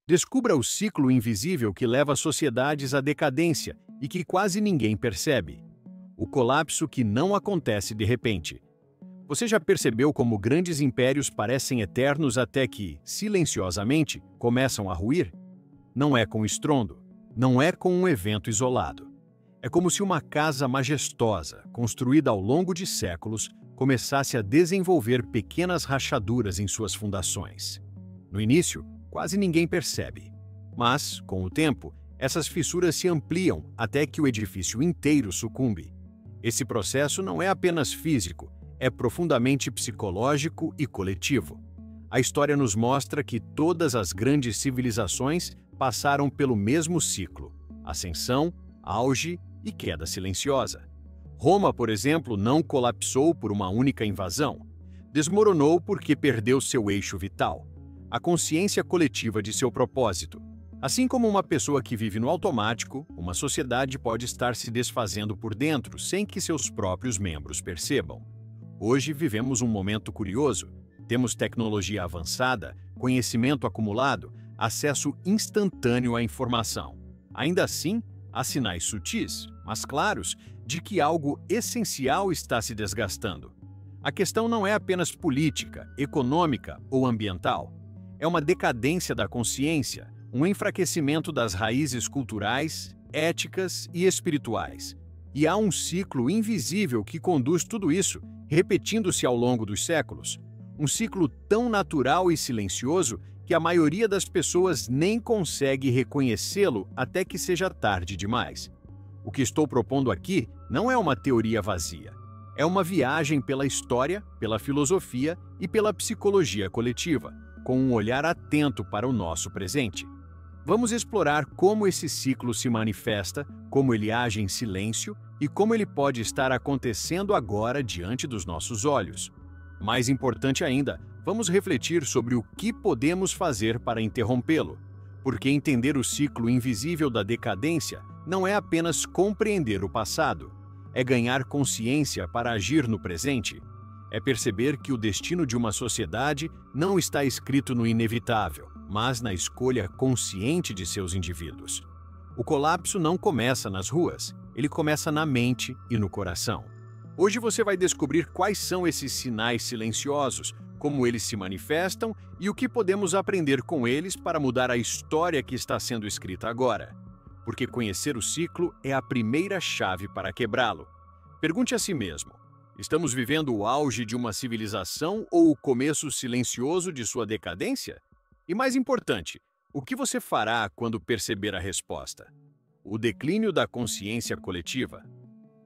Descubra o ciclo invisível que leva sociedades à decadência e que quase ninguém percebe. O colapso que não acontece de repente. Você já percebeu como grandes impérios parecem eternos até que, silenciosamente, começam a ruir? Não é com estrondo, não é com um evento isolado. É como se uma casa majestosa, construída ao longo de séculos, começasse a desenvolver pequenas rachaduras em suas fundações. No início, quase ninguém percebe. Mas, com o tempo, essas fissuras se ampliam até que o edifício inteiro sucumbe. Esse processo não é apenas físico, é profundamente psicológico e coletivo. A história nos mostra que todas as grandes civilizações passaram pelo mesmo ciclo: ascensão, auge e queda silenciosa. Roma, por exemplo, não colapsou por uma única invasão. Desmoronou porque perdeu seu eixo vital, a consciência coletiva de seu propósito. Assim como uma pessoa que vive no automático, uma sociedade pode estar se desfazendo por dentro sem que seus próprios membros percebam. Hoje vivemos um momento curioso. Temos tecnologia avançada, conhecimento acumulado, acesso instantâneo à informação. Ainda assim, há sinais sutis, mas claros, de que algo essencial está se desgastando. A questão não é apenas política, econômica ou ambiental. É uma decadência da consciência, um enfraquecimento das raízes culturais, éticas e espirituais. E há um ciclo invisível que conduz tudo isso, repetindo-se ao longo dos séculos. Um ciclo tão natural e silencioso que a maioria das pessoas nem consegue reconhecê-lo até que seja tarde demais. O que estou propondo aqui não é uma teoria vazia. É uma viagem pela história, pela filosofia e pela psicologia coletiva, com um olhar atento para o nosso presente. Vamos explorar como esse ciclo se manifesta, como ele age em silêncio e como ele pode estar acontecendo agora diante dos nossos olhos. Mais importante ainda, vamos refletir sobre o que podemos fazer para interrompê-lo, porque entender o ciclo invisível da decadência não é apenas compreender o passado, é ganhar consciência para agir no presente. É perceber que o destino de uma sociedade não está escrito no inevitável, mas na escolha consciente de seus indivíduos. O colapso não começa nas ruas, ele começa na mente e no coração. Hoje você vai descobrir quais são esses sinais silenciosos, como eles se manifestam e o que podemos aprender com eles para mudar a história que está sendo escrita agora. Porque conhecer o ciclo é a primeira chave para quebrá-lo. Pergunte a si mesmo: estamos vivendo o auge de uma civilização ou o começo silencioso de sua decadência? E mais importante, o que você fará quando perceber a resposta? O declínio da consciência coletiva.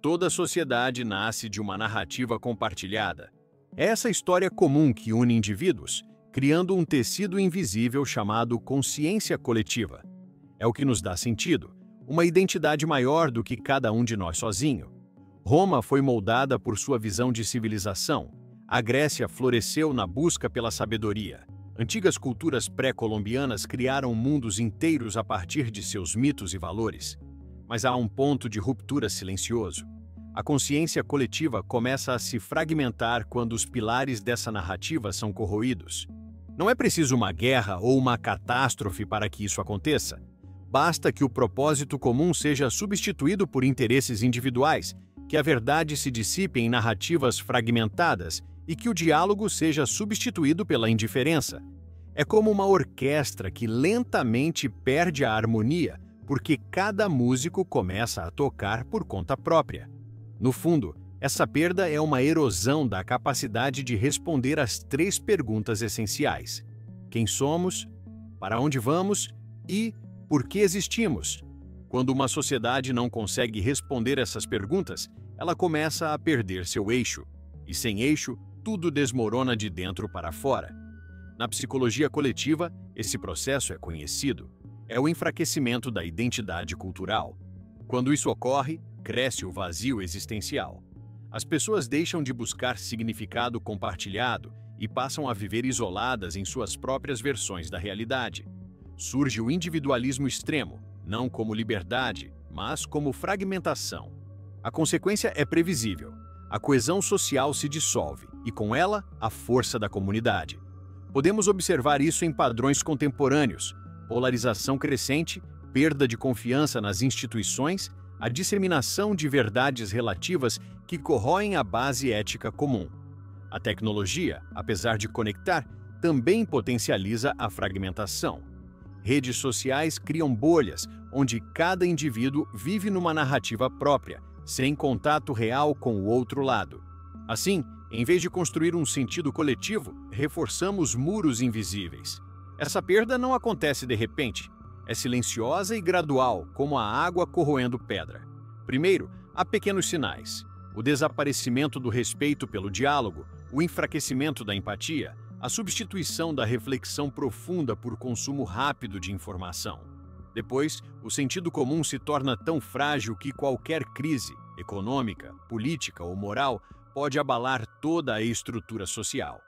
Toda sociedade nasce de uma narrativa compartilhada. É essa história comum que une indivíduos, criando um tecido invisível chamado consciência coletiva. É o que nos dá sentido, uma identidade maior do que cada um de nós sozinho. Roma foi moldada por sua visão de civilização. A Grécia floresceu na busca pela sabedoria. Antigas culturas pré-colombianas criaram mundos inteiros a partir de seus mitos e valores. Mas há um ponto de ruptura silencioso. A consciência coletiva começa a se fragmentar quando os pilares dessa narrativa são corroídos. Não é preciso uma guerra ou uma catástrofe para que isso aconteça. Basta que o propósito comum seja substituído por interesses individuais, que a verdade se dissipe em narrativas fragmentadas e que o diálogo seja substituído pela indiferença. É como uma orquestra que lentamente perde a harmonia porque cada músico começa a tocar por conta própria. No fundo, essa perda é uma erosão da capacidade de responder às três perguntas essenciais: quem somos, para onde vamos e por que existimos? Quando uma sociedade não consegue responder essas perguntas, ela começa a perder seu eixo. E sem eixo, tudo desmorona de dentro para fora. Na psicologia coletiva, esse processo é conhecido. É o enfraquecimento da identidade cultural. Quando isso ocorre, cresce o vazio existencial. As pessoas deixam de buscar significado compartilhado e passam a viver isoladas em suas próprias versões da realidade. Surge o individualismo extremo, não como liberdade, mas como fragmentação. A consequência é previsível. A coesão social se dissolve e, com ela, a força da comunidade. Podemos observar isso em padrões contemporâneos. polarização crescente, perda de confiança nas instituições, a disseminação de verdades relativas que corroem a base ética comum. A tecnologia, apesar de conectar, também potencializa a fragmentação. Redes sociais criam bolhas, onde cada indivíduo vive numa narrativa própria, sem contato real com o outro lado. Assim, em vez de construir um sentido coletivo, reforçamos muros invisíveis. Essa perda não acontece de repente. É silenciosa e gradual, como a água corroendo pedra. Primeiro, há pequenos sinais. O desaparecimento do respeito pelo diálogo, o enfraquecimento da empatia, a substituição da reflexão profunda por consumo rápido de informação. Depois, o sentido comum se torna tão frágil que qualquer crise, econômica, política ou moral, pode abalar toda a estrutura social.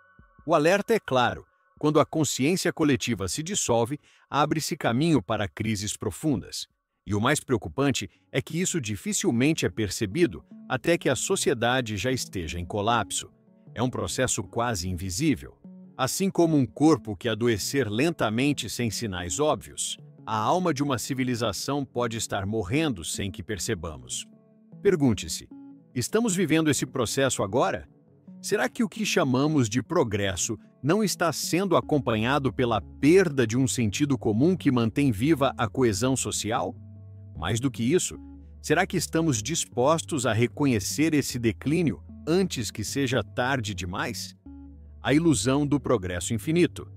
O alerta é claro: quando a consciência coletiva se dissolve, abre-se caminho para crises profundas. E o mais preocupante é que isso dificilmente é percebido até que a sociedade já esteja em colapso. É um processo quase invisível. Assim como um corpo que adoecer lentamente sem sinais óbvios, a alma de uma civilização pode estar morrendo sem que percebamos. Pergunte-se: estamos vivendo esse processo agora? Será que o que chamamos de progresso não está sendo acompanhado pela perda de um sentido comum que mantém viva a coesão social? Mais do que isso, será que estamos dispostos a reconhecer esse declínio antes que seja tarde demais? A ilusão do progresso infinito.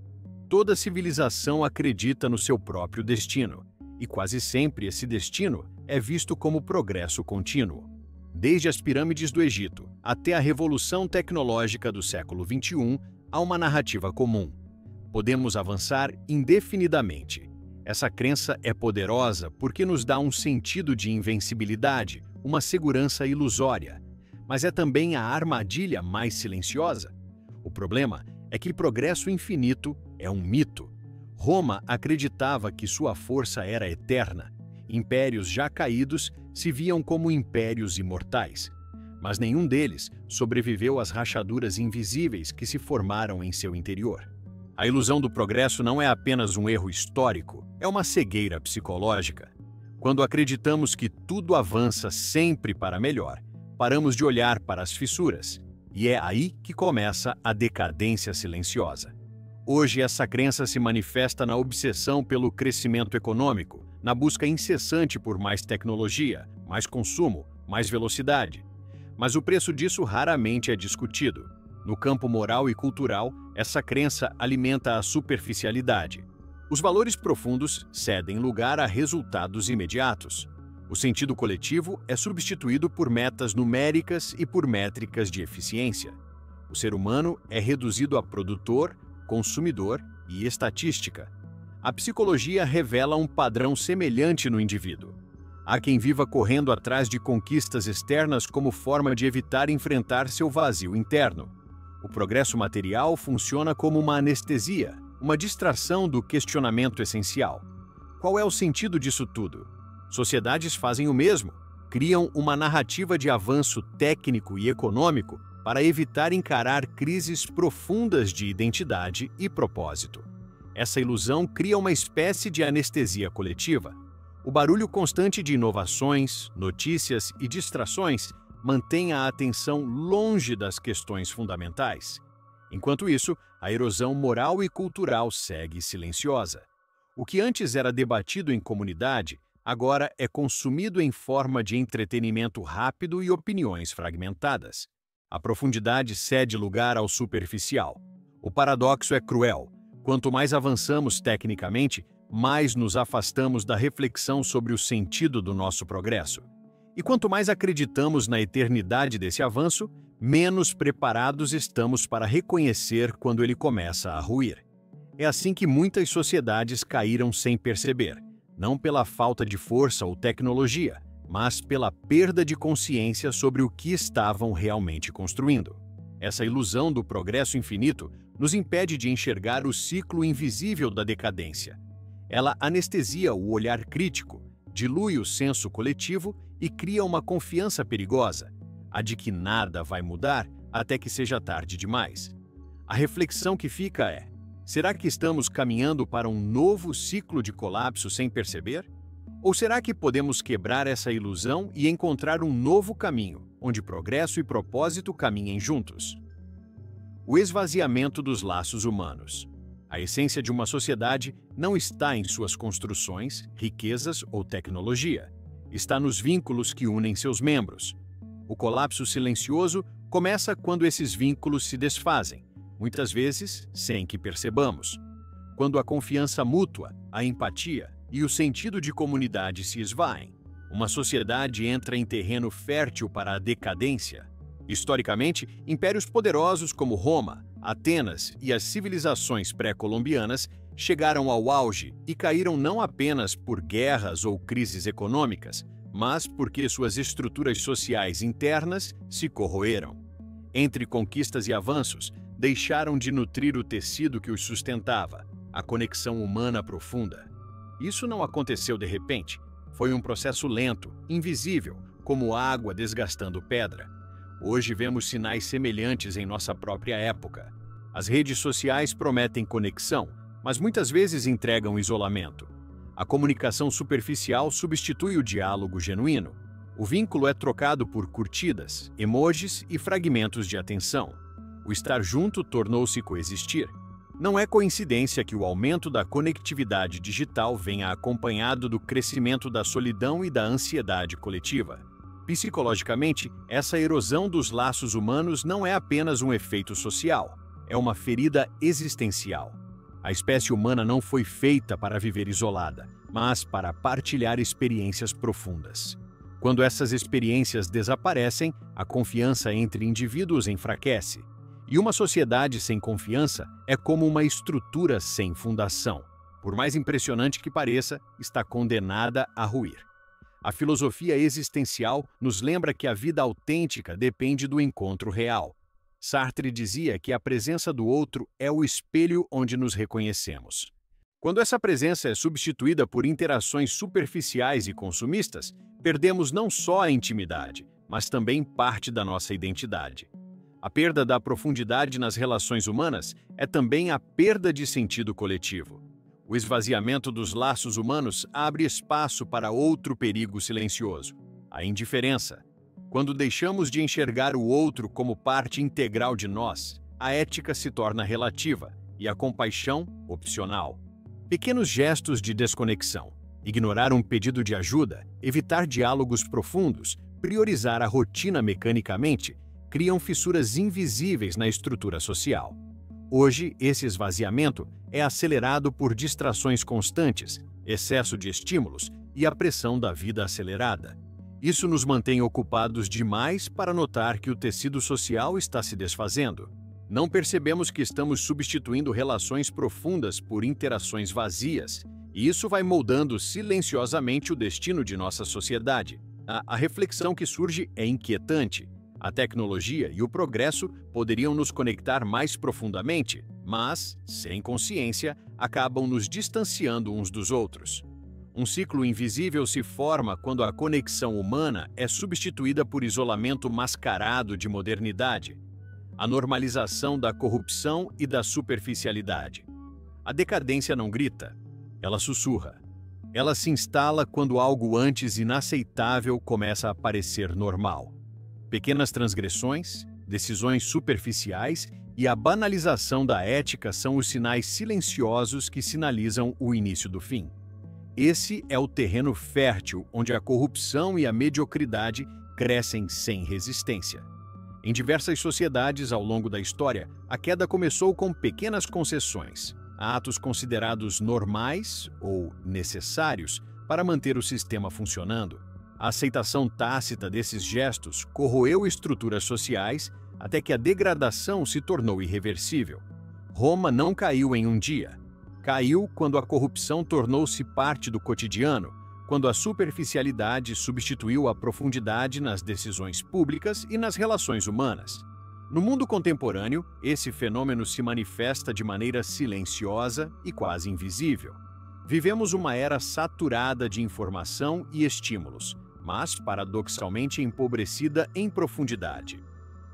Toda civilização acredita no seu próprio destino, e quase sempre esse destino é visto como progresso contínuo. Desde as pirâmides do Egito até a revolução tecnológica do século XXI, há uma narrativa comum. Podemos avançar indefinidamente. Essa crença é poderosa porque nos dá um sentido de invencibilidade, uma segurança ilusória. Mas é também a armadilha mais silenciosa. O problema é que progresso infinito é um mito. Roma acreditava que sua força era eterna. Impérios já caídos se viam como impérios imortais. Mas nenhum deles sobreviveu às rachaduras invisíveis que se formaram em seu interior. A ilusão do progresso não é apenas um erro histórico, é uma cegueira psicológica. Quando acreditamos que tudo avança sempre para melhor, paramos de olhar para as fissuras. E é aí que começa a decadência silenciosa. Hoje, essa crença se manifesta na obsessão pelo crescimento econômico, na busca incessante por mais tecnologia, mais consumo, mais velocidade. Mas o preço disso raramente é discutido. No campo moral e cultural, essa crença alimenta a superficialidade. Os valores profundos cedem lugar a resultados imediatos. O sentido coletivo é substituído por metas numéricas e por métricas de eficiência. O ser humano é reduzido a produtor, consumidor e estatística. A psicologia revela um padrão semelhante no indivíduo. Há quem viva correndo atrás de conquistas externas como forma de evitar enfrentar seu vazio interno. O progresso material funciona como uma anestesia, uma distração do questionamento essencial. Qual é o sentido disso tudo? Sociedades fazem o mesmo, criam uma narrativa de avanço técnico e econômico para evitar encarar crises profundas de identidade e propósito. Essa ilusão cria uma espécie de anestesia coletiva. O barulho constante de inovações, notícias e distrações mantém a atenção longe das questões fundamentais. Enquanto isso, a erosão moral e cultural segue silenciosa. O que antes era debatido em comunidade, agora é consumido em forma de entretenimento rápido e opiniões fragmentadas. A profundidade cede lugar ao superficial. O paradoxo é cruel. Quanto mais avançamos tecnicamente, mais nos afastamos da reflexão sobre o sentido do nosso progresso. E quanto mais acreditamos na eternidade desse avanço, menos preparados estamos para reconhecer quando ele começa a ruir. É assim que muitas sociedades caíram sem perceber. Não pela falta de força ou tecnologia, mas pela perda de consciência sobre o que estavam realmente construindo. Essa ilusão do progresso infinito nos impede de enxergar o ciclo invisível da decadência. Ela anestesia o olhar crítico, dilui o senso coletivo e cria uma confiança perigosa, a de que nada vai mudar até que seja tarde demais. A reflexão que fica é: Será que estamos caminhando para um novo ciclo de colapso sem perceber? Ou será que podemos quebrar essa ilusão e encontrar um novo caminho, onde progresso e propósito caminhem juntos? O esvaziamento dos laços humanos. A essência de uma sociedade não está em suas construções, riquezas ou tecnologia. Está nos vínculos que unem seus membros. O colapso silencioso começa quando esses vínculos se desfazem, muitas vezes sem que percebamos. Quando a confiança mútua, a empatia e o sentido de comunidade se esvaem, uma sociedade entra em terreno fértil para a decadência. Historicamente, impérios poderosos como Roma, Atenas e as civilizações pré-colombianas chegaram ao auge e caíram não apenas por guerras ou crises econômicas, mas porque suas estruturas sociais internas se corroeram. Entre conquistas e avanços, deixaram de nutrir o tecido que os sustentava, a conexão humana profunda. Isso não aconteceu de repente. Foi um processo lento, invisível, como água desgastando pedra. Hoje vemos sinais semelhantes em nossa própria época. As redes sociais prometem conexão, mas muitas vezes entregam isolamento. A comunicação superficial substitui o diálogo genuíno. O vínculo é trocado por curtidas, emojis e fragmentos de atenção. O estar junto tornou-se coexistir. Não é coincidência que o aumento da conectividade digital venha acompanhado do crescimento da solidão e da ansiedade coletiva. Psicologicamente, essa erosão dos laços humanos não é apenas um efeito social, é uma ferida existencial. A espécie humana não foi feita para viver isolada, mas para partilhar experiências profundas. Quando essas experiências desaparecem, a confiança entre indivíduos enfraquece. E uma sociedade sem confiança é como uma estrutura sem fundação. Por mais impressionante que pareça, está condenada a ruir. A filosofia existencial nos lembra que a vida autêntica depende do encontro real. Sartre dizia que a presença do outro é o espelho onde nos reconhecemos. Quando essa presença é substituída por interações superficiais e consumistas, perdemos não só a intimidade, mas também parte da nossa identidade. A perda da profundidade nas relações humanas é também a perda de sentido coletivo. O esvaziamento dos laços humanos abre espaço para outro perigo silencioso: a indiferença. Quando deixamos de enxergar o outro como parte integral de nós, a ética se torna relativa e a compaixão opcional. Pequenos gestos de desconexão, ignorar um pedido de ajuda, evitar diálogos profundos, priorizar a rotina mecanicamente, criam fissuras invisíveis na estrutura social. Hoje, esse esvaziamento é acelerado por distrações constantes, excesso de estímulos e a pressão da vida acelerada. Isso nos mantém ocupados demais para notar que o tecido social está se desfazendo. Não percebemos que estamos substituindo relações profundas por interações vazias, e isso vai moldando silenciosamente o destino de nossa sociedade. A reflexão que surge é inquietante. A tecnologia e o progresso poderiam nos conectar mais profundamente, mas, sem consciência, acabam nos distanciando uns dos outros. Um ciclo invisível se forma quando a conexão humana é substituída por isolamento mascarado de modernidade, a normalização da corrupção e da superficialidade. A decadência não grita, ela sussurra. Ela se instala quando algo antes inaceitável começa a parecer normal. Pequenas transgressões, decisões superficiais e a banalização da ética são os sinais silenciosos que sinalizam o início do fim. Esse é o terreno fértil onde a corrupção e a mediocridade crescem sem resistência. Em diversas sociedades ao longo da história, a queda começou com pequenas concessões, atos considerados normais ou necessários para manter o sistema funcionando. A aceitação tácita desses gestos corroeu estruturas sociais até que a degradação se tornou irreversível. Roma não caiu em um dia. Caiu quando a corrupção tornou-se parte do cotidiano, quando a superficialidade substituiu a profundidade nas decisões públicas e nas relações humanas. No mundo contemporâneo, esse fenômeno se manifesta de maneira silenciosa e quase invisível. Vivemos uma era saturada de informação e estímulos, mas paradoxalmente empobrecida em profundidade.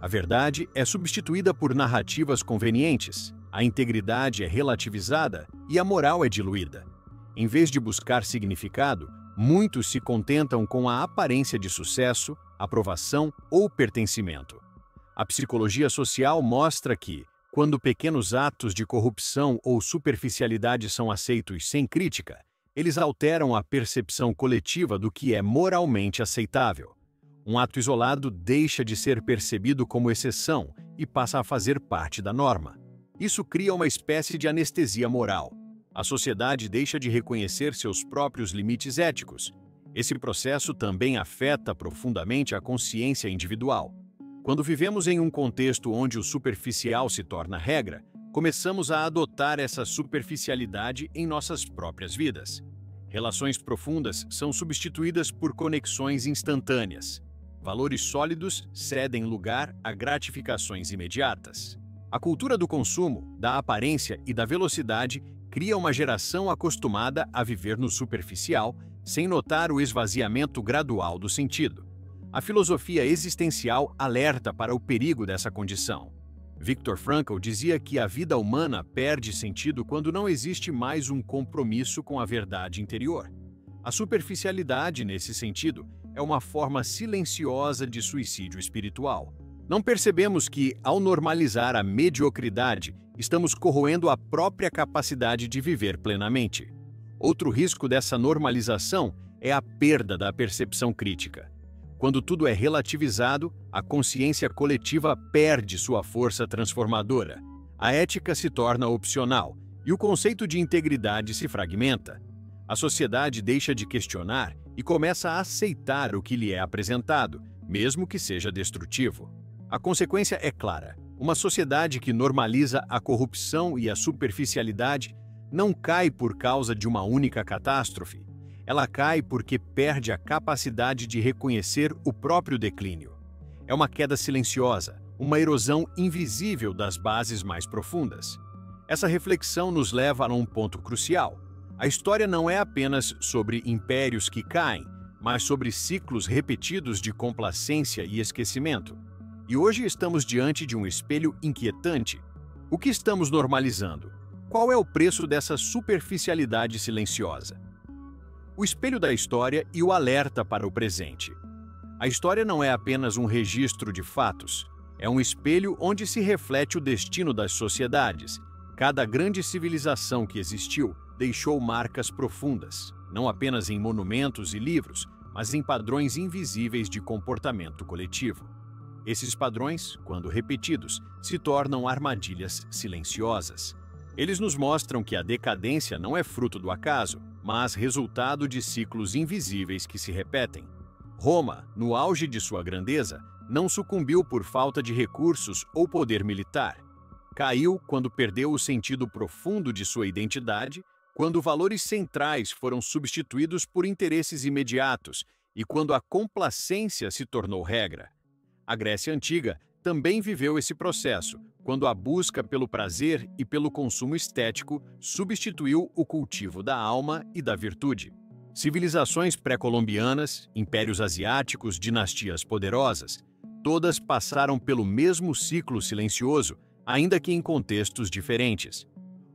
A verdade é substituída por narrativas convenientes. A integridade é relativizada e a moral é diluída. Em vez de buscar significado, muitos se contentam com a aparência de sucesso, aprovação ou pertencimento. A psicologia social mostra que, quando pequenos atos de corrupção ou superficialidade são aceitos sem crítica, eles alteram a percepção coletiva do que é moralmente aceitável. Um ato isolado deixa de ser percebido como exceção e passa a fazer parte da norma. Isso cria uma espécie de anestesia moral. A sociedade deixa de reconhecer seus próprios limites éticos. Esse processo também afeta profundamente a consciência individual. Quando vivemos em um contexto onde o superficial se torna regra, começamos a adotar essa superficialidade em nossas próprias vidas. Relações profundas são substituídas por conexões instantâneas. Valores sólidos cedem lugar a gratificações imediatas. A cultura do consumo, da aparência e da velocidade cria uma geração acostumada a viver no superficial, sem notar o esvaziamento gradual do sentido. A filosofia existencial alerta para o perigo dessa condição. Viktor Frankl dizia que a vida humana perde sentido quando não existe mais um compromisso com a verdade interior. A superficialidade, nesse sentido, é uma forma silenciosa de suicídio espiritual. Não percebemos que, ao normalizar a mediocridade, estamos corroendo a própria capacidade de viver plenamente. Outro risco dessa normalização é a perda da percepção crítica. Quando tudo é relativizado, a consciência coletiva perde sua força transformadora. A ética se torna opcional e o conceito de integridade se fragmenta. A sociedade deixa de questionar e começa a aceitar o que lhe é apresentado, mesmo que seja destrutivo. A consequência é clara. Uma sociedade que normaliza a corrupção e a superficialidade não cai por causa de uma única catástrofe. Ela cai porque perde a capacidade de reconhecer o próprio declínio. É uma queda silenciosa, uma erosão invisível das bases mais profundas. Essa reflexão nos leva a um ponto crucial. A história não é apenas sobre impérios que caem, mas sobre ciclos repetidos de complacência e esquecimento. E hoje estamos diante de um espelho inquietante. O que estamos normalizando? Qual é o preço dessa superficialidade silenciosa? O espelho da história e o alerta para o presente. A história não é apenas um registro de fatos, é um espelho onde se reflete o destino das sociedades. Cada grande civilização que existiu deixou marcas profundas, não apenas em monumentos e livros, mas em padrões invisíveis de comportamento coletivo. Esses padrões, quando repetidos, se tornam armadilhas silenciosas. Eles nos mostram que a decadência não é fruto do acaso, mas resultado de ciclos invisíveis que se repetem. Roma, no auge de sua grandeza, não sucumbiu por falta de recursos ou poder militar. Caiu quando perdeu o sentido profundo de sua identidade, quando valores centrais foram substituídos por interesses imediatos e quando a complacência se tornou regra. A Grécia Antiga também viveu esse processo, quando a busca pelo prazer e pelo consumo estético substituiu o cultivo da alma e da virtude. Civilizações pré-colombianas, impérios asiáticos, dinastias poderosas, todas passaram pelo mesmo ciclo silencioso, ainda que em contextos diferentes.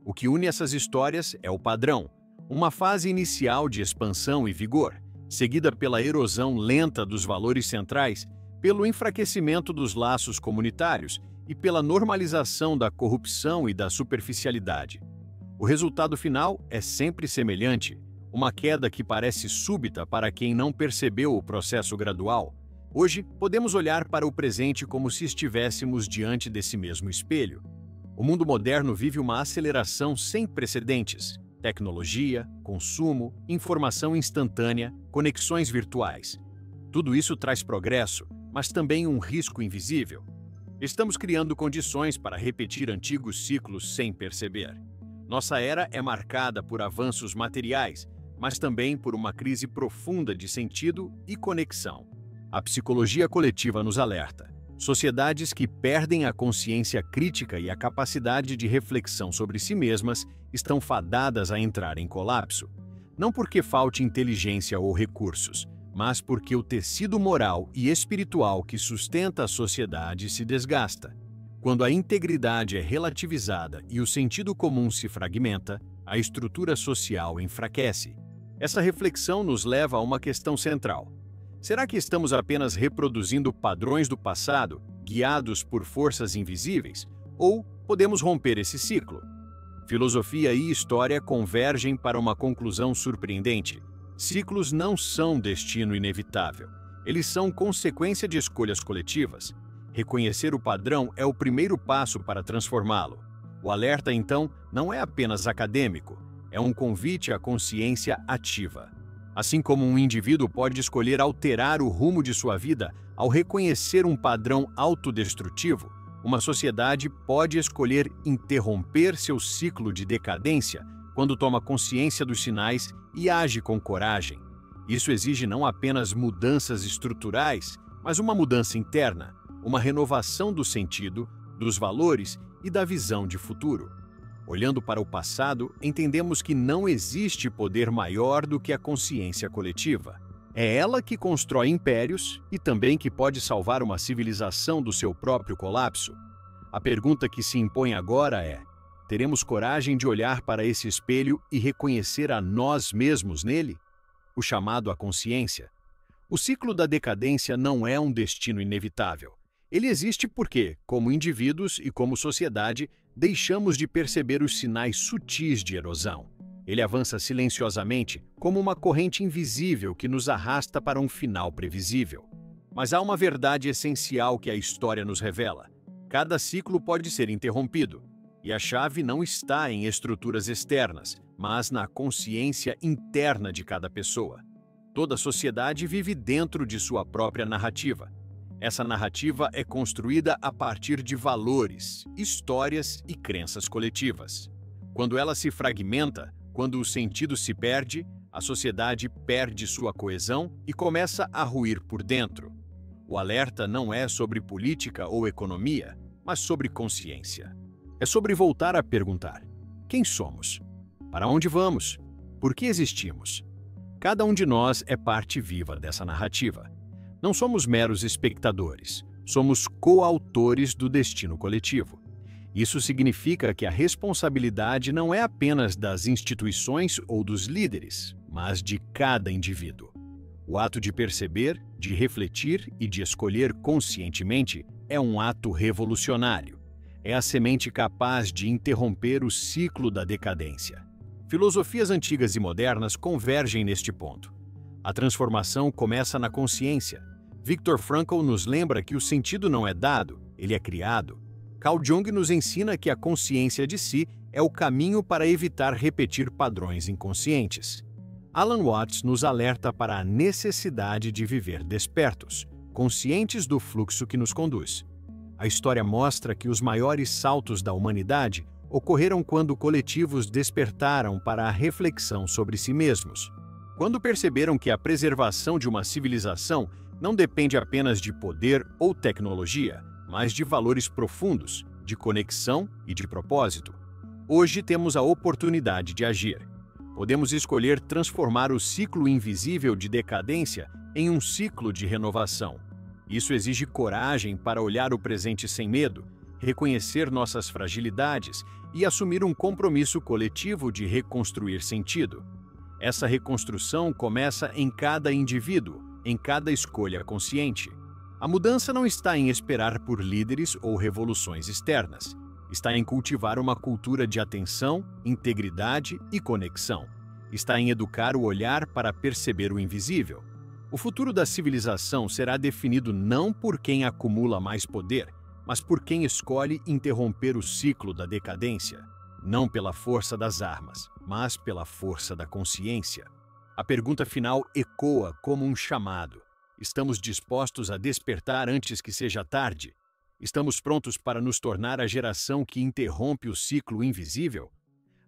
O que une essas histórias é o padrão, uma fase inicial de expansão e vigor, seguida pela erosão lenta dos valores centrais, pelo enfraquecimento dos laços comunitários e pela normalização da corrupção e da superficialidade. O resultado final é sempre semelhante, uma queda que parece súbita para quem não percebeu o processo gradual. Hoje, podemos olhar para o presente como se estivéssemos diante desse mesmo espelho. O mundo moderno vive uma aceleração sem precedentes. Tecnologia, consumo, informação instantânea, conexões virtuais. Tudo isso traz progresso, mas também um risco invisível. Estamos criando condições para repetir antigos ciclos sem perceber. Nossa era é marcada por avanços materiais, mas também por uma crise profunda de sentido e conexão. A psicologia coletiva nos alerta. Sociedades que perdem a consciência crítica e a capacidade de reflexão sobre si mesmas estão fadadas a entrar em colapso. Não porque falte inteligência ou recursos, mas porque o tecido moral e espiritual que sustenta a sociedade se desgasta. Quando a integridade é relativizada e o sentido comum se fragmenta, a estrutura social enfraquece. Essa reflexão nos leva a uma questão central. Será que estamos apenas reproduzindo padrões do passado, guiados por forças invisíveis? Ou podemos romper esse ciclo? Filosofia e história convergem para uma conclusão surpreendente. Ciclos não são destino inevitável. Eles são consequência de escolhas coletivas. Reconhecer o padrão é o primeiro passo para transformá-lo. O alerta, então, não é apenas acadêmico, é um convite à consciência ativa. Assim como um indivíduo pode escolher alterar o rumo de sua vida ao reconhecer um padrão autodestrutivo, uma sociedade pode escolher interromper seu ciclo de decadência quando toma consciência dos sinais e age com coragem. Isso exige não apenas mudanças estruturais, mas uma mudança interna, uma renovação do sentido, dos valores e da visão de futuro. Olhando para o passado, entendemos que não existe poder maior do que a consciência coletiva. É ela que constrói impérios e também que pode salvar uma civilização do seu próprio colapso. A pergunta que se impõe agora é: teremos coragem de olhar para esse espelho e reconhecer a nós mesmos nele? O chamado à consciência. O ciclo da decadência não é um destino inevitável. Ele existe porque, como indivíduos e como sociedade, deixamos de perceber os sinais sutis de erosão. Ele avança silenciosamente, como uma corrente invisível que nos arrasta para um final previsível. Mas há uma verdade essencial que a história nos revela. Cada ciclo pode ser interrompido, e a chave não está em estruturas externas, mas na consciência interna de cada pessoa. Toda sociedade vive dentro de sua própria narrativa. Essa narrativa é construída a partir de valores, histórias e crenças coletivas. Quando ela se fragmenta, quando o sentido se perde, a sociedade perde sua coesão e começa a ruir por dentro. O alerta não é sobre política ou economia, mas sobre consciência. É sobre voltar a perguntar: quem somos? Para onde vamos? Por que existimos? Cada um de nós é parte viva dessa narrativa. Não somos meros espectadores, somos coautores do destino coletivo. Isso significa que a responsabilidade não é apenas das instituições ou dos líderes, mas de cada indivíduo. O ato de perceber, de refletir e de escolher conscientemente é um ato revolucionário. É a semente capaz de interromper o ciclo da decadência. Filosofias antigas e modernas convergem neste ponto. A transformação começa na consciência. Viktor Frankl nos lembra que o sentido não é dado, ele é criado. Carl Jung nos ensina que a consciência de si é o caminho para evitar repetir padrões inconscientes. Alan Watts nos alerta para a necessidade de viver despertos, conscientes do fluxo que nos conduz. A história mostra que os maiores saltos da humanidade ocorreram quando coletivos despertaram para a reflexão sobre si mesmos. Quando perceberam que a preservação de uma civilização não depende apenas de poder ou tecnologia, mas de valores profundos, de conexão e de propósito. Hoje temos a oportunidade de agir. Podemos escolher transformar o ciclo invisível de decadência em um ciclo de renovação. Isso exige coragem para olhar o presente sem medo, reconhecer nossas fragilidades e assumir um compromisso coletivo de reconstruir sentido. Essa reconstrução começa em cada indivíduo, em cada escolha consciente. A mudança não está em esperar por líderes ou revoluções externas. Está em cultivar uma cultura de atenção, integridade e conexão. Está em educar o olhar para perceber o invisível. O futuro da civilização será definido não por quem acumula mais poder, mas por quem escolhe interromper o ciclo da decadência. Não pela força das armas, mas pela força da consciência. A pergunta final ecoa como um chamado. Estamos dispostos a despertar antes que seja tarde? Estamos prontos para nos tornar a geração que interrompe o ciclo invisível?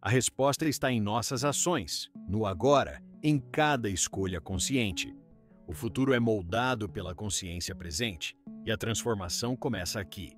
A resposta está em nossas ações, no agora, em cada escolha consciente. O futuro é moldado pela consciência presente, e a transformação começa aqui,